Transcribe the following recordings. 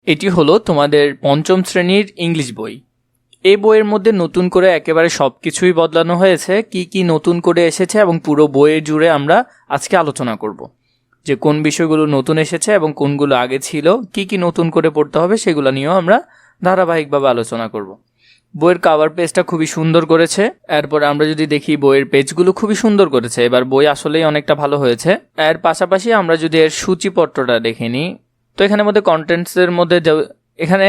এটি হলো তোমাদের পঞ্চম শ্রেণীর ইংলিশ বই। এই বইয়ের মধ্যে নতুন করে একেবারে সব কিছুই বদলানো হয়েছে। কি কি নতুন করে এসেছে এবং পুরো বইয়ের জুড়ে আমরা আজকে আলোচনা করব, যে কোন বিষয়গুলো নতুন এসেছে এবং কোনগুলো আগে ছিল, কি কি নতুন করে পড়তে হবে সেগুলো নিয়েও আমরা ধারাবাহিকভাবে আলোচনা করব। বইয়ের কাভার পেজটা খুবই সুন্দর করেছে। এরপরে আমরা যদি দেখি বইয়ের পেজগুলো খুবই সুন্দর করেছে। এবার বই আসলেই অনেকটা ভালো হয়েছে। এর পাশাপাশি আমরা যদি এর সূচিপত্রটা দেখে নিই, তো এখানের মধ্যে কন্টেন্টসের মধ্যে এখানে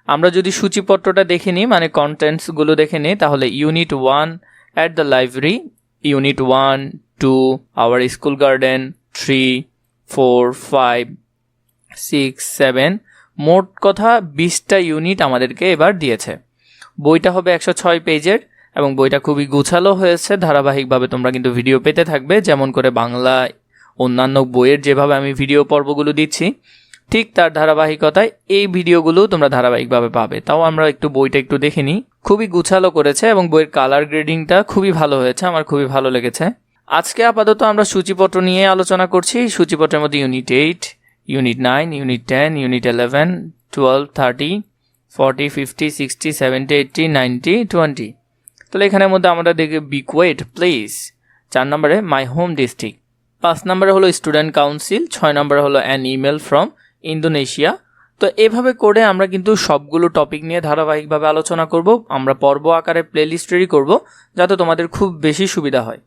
আমরা যদি সূচিপত্রটা দেখে নিই, মানে কন্টেন্টসগুলো দেখে নিই, তাহলে unit 1 at the library, unit 1, 2 our school garden, 3, 4, 5, 6, 7, মোট কথা 20টা ইউনিট আমাদেরকে এবার দিয়েছে। বইটা হবে 106 পেজের এবং বইটা খুবই গুছালো হয়েছে। ধারাবাহিকভাবে তোমরা কিন্তু ভিডিও পেতে থাকবে, যেমন করে বাংলা অন্যান্য বইয়ের যেভাবে আমি ভিডিও পর্বগুলো দিচ্ছি, ঠিক তার ধারাবাহিকতায় এই ভিডিওগুলো তোমরা ধারাবাহিকভাবে পাবে। তাও আমরা একটু বইটা একটু দেখে নিই। খুবই গুছালো করেছে এবং বইয়ের কালার গ্রেডিংটা খুবই ভালো হয়েছে, আমার খুবই ভালো লেগেছে। আজকে আপাতত আমরা সূচিপত্র নিয়ে আলোচনা করছি। সূচিপত্রের মধ্যে ইউনিট 8, ইউনিট 9, ইউনিট 10, ইউনিট 11, 12, 30, 40, 50, 60, 70, 80, 90, 20। তাহলে এখানের মধ্যে আমরা দেখি বি কোয়েট প্লিজ। 4 নম্বরে মাই হোম ডিস্ট্রিক্ট। 5 নম্বরে হলো স্টুডেন্ট কাউন্সিল। 6 নম্বরে হলো অ্যান ইমেল ফ্রম ইন্দোনেশিয়া। তো এভাবে করে আমরা কিন্তু সবগুলো টপিক নিয়ে ধারাবাহিকভাবে আলোচনা করব। আমরা পর্ব আকারে প্লেলিস্ট রেডি করব, যাতে তোমাদের খুব বেশি সুবিধা হয়।